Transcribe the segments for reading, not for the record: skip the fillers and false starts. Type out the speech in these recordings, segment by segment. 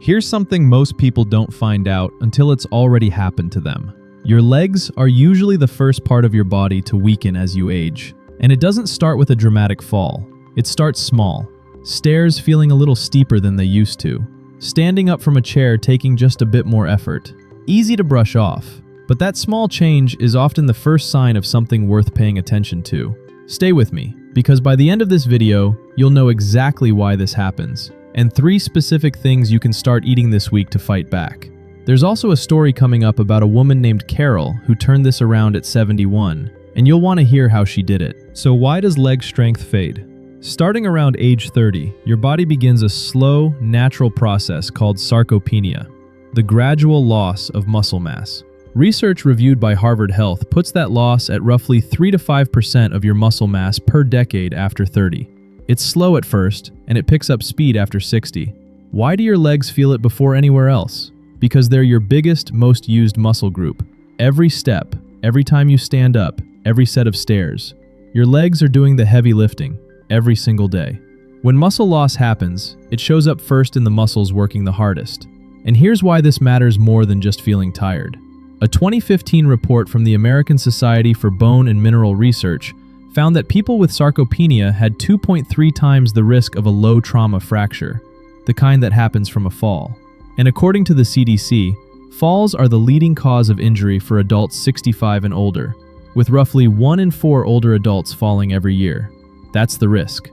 Here's something most people don't find out until it's already happened to them. Your legs are usually the first part of your body to weaken as you age. And it doesn't start with a dramatic fall. It starts small. Stairs feeling a little steeper than they used to. Standing up from a chair taking just a bit more effort. Easy to brush off. But that small change is often the first sign of something worth paying attention to. Stay with me, because by the end of this video, you'll know exactly why this happens, and 3 specific things you can start eating this week to fight back. There's also a story coming up about a woman named Carol who turned this around at 71, and you'll want to hear how she did it. So why does leg strength fade? Starting around age 30, your body begins a slow, natural process called sarcopenia, the gradual loss of muscle mass. Research reviewed by Harvard Health puts that loss at roughly 3 to 5% of your muscle mass per decade after 30. It's slow at first, and it picks up speed after 60. Why do your legs feel it before anywhere else? Because they're your biggest, most used muscle group. Every step, every time you stand up, every set of stairs, your legs are doing the heavy lifting every single day. When muscle loss happens, it shows up first in the muscles working the hardest. And here's why this matters more than just feeling tired. A 2015 report from the American Society for Bone and Mineral Research found that people with sarcopenia had 2.3 times the risk of a low trauma fracture, the kind that happens from a fall. And according to the CDC, falls are the leading cause of injury for adults 65 and older, with roughly 1 in 4 older adults falling every year. That's the risk.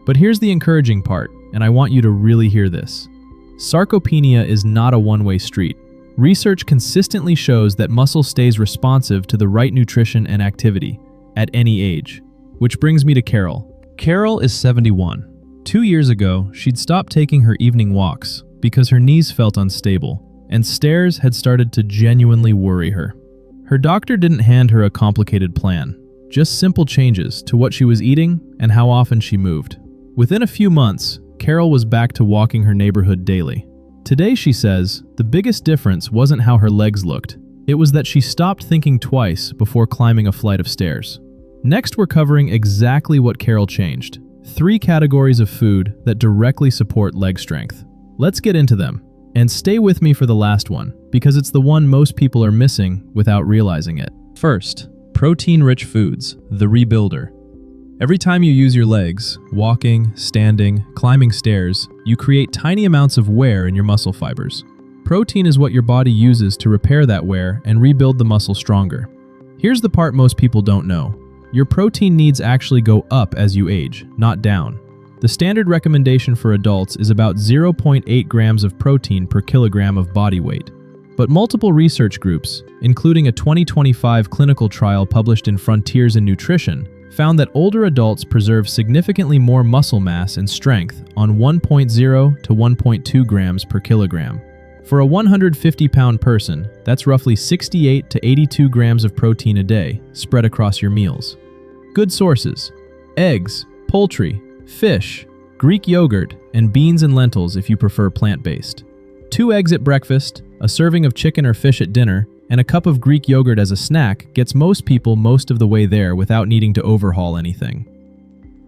But here's the encouraging part, and I want you to really hear this. Sarcopenia is not a one-way street. Research consistently shows that muscle stays responsive to the right nutrition and activity at any age. Which brings me to Carol. Carol is 71. 2 years ago, she'd stopped taking her evening walks because her knees felt unstable, and stairs had started to genuinely worry her. Her doctor didn't hand her a complicated plan, just simple changes to what she was eating and how often she moved. Within a few months, Carol was back to walking her neighborhood daily. Today, she says, the biggest difference wasn't how her legs looked. It was that she stopped thinking twice before climbing a flight of stairs. Next, we're covering exactly what Carol changed. 3 categories of food that directly support leg strength. Let's get into them. And stay with me for the last one, because it's the one most people are missing without realizing it. First, protein-rich foods, the rebuilder. Every time you use your legs, walking, standing, climbing stairs, you create tiny amounts of wear in your muscle fibers. Protein is what your body uses to repair that wear and rebuild the muscle stronger. Here's the part most people don't know. Your protein needs actually go up as you age, not down. The standard recommendation for adults is about 0.8 grams of protein per kilogram of body weight. But multiple research groups, including a 2025 clinical trial published in Frontiers in Nutrition, found that older adults preserve significantly more muscle mass and strength on 1.0 to 1.2 grams per kilogram. For a 150-pound person, that's roughly 68 to 82 grams of protein a day, spread across your meals. Good sources: eggs, poultry, fish, Greek yogurt, and beans and lentils if you prefer plant-based. 2 eggs at breakfast, a serving of chicken or fish at dinner, and a cup of Greek yogurt as a snack gets most people most of the way there without needing to overhaul anything.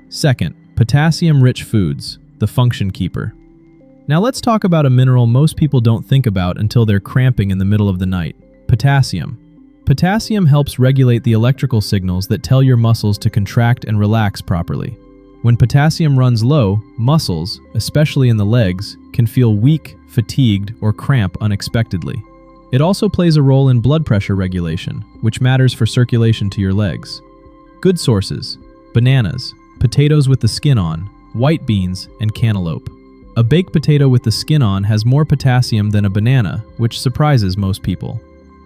Second, potassium-rich foods, the function keeper. Now let's talk about a mineral most people don't think about until they're cramping in the middle of the night: potassium. Potassium helps regulate the electrical signals that tell your muscles to contract and relax properly. When potassium runs low, muscles, especially in the legs, can feel weak, fatigued, or cramp unexpectedly. It also plays a role in blood pressure regulation, which matters for circulation to your legs. Good sources: bananas, potatoes with the skin on, white beans, and cantaloupe. A baked potato with the skin on has more potassium than a banana, which surprises most people.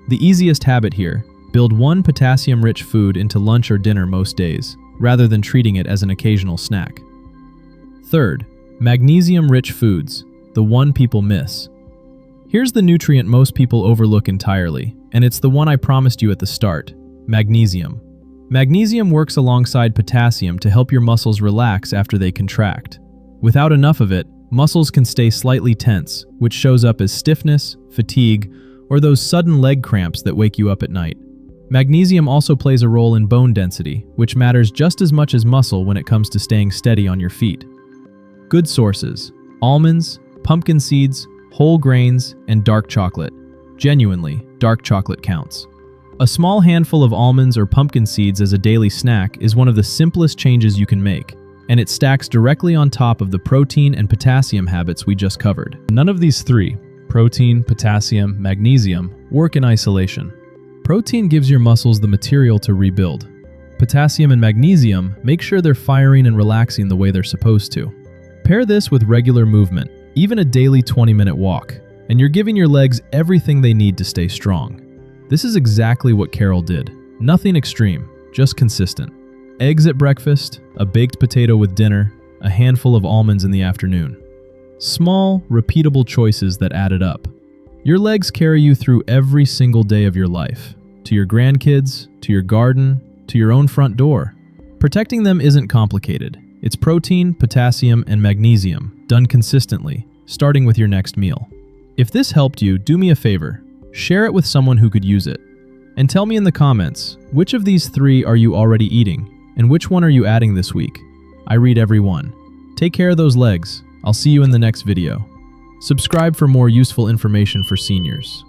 The easiest habit here: build 1 potassium-rich food into lunch or dinner most days, rather than treating it as an occasional snack. Third, magnesium-rich foods, the one people miss. Here's the nutrient most people overlook entirely, and it's the one I promised you at the start: magnesium. Magnesium works alongside potassium to help your muscles relax after they contract. Without enough of it, muscles can stay slightly tense, which shows up as stiffness, fatigue, or those sudden leg cramps that wake you up at night. Magnesium also plays a role in bone density, which matters just as much as muscle when it comes to staying steady on your feet. Good sources: almonds, pumpkin seeds, whole grains, and dark chocolate. Genuinely, dark chocolate counts. A small handful of almonds or pumpkin seeds as a daily snack is one of the simplest changes you can make, and it stacks directly on top of the protein and potassium habits we just covered. None of these three, protein, potassium, magnesium, work in isolation. Protein gives your muscles the material to rebuild. Potassium and magnesium make sure they're firing and relaxing the way they're supposed to. Pair this with regular movement, even a daily 20-minute walk, and you're giving your legs everything they need to stay strong. This is exactly what Carol did. Nothing extreme, just consistent. Eggs at breakfast, a baked potato with dinner, a handful of almonds in the afternoon. Small, repeatable choices that added up. Your legs carry you through every single day of your life, to your grandkids, to your garden, to your own front door. Protecting them isn't complicated. It's protein, potassium, and magnesium, done consistently, starting with your next meal. If this helped you, do me a favor. Share it with someone who could use it. And tell me in the comments, which of these three are you already eating, and which one are you adding this week? I read every one. Take care of those legs. I'll see you in the next video. Subscribe for more useful information for seniors.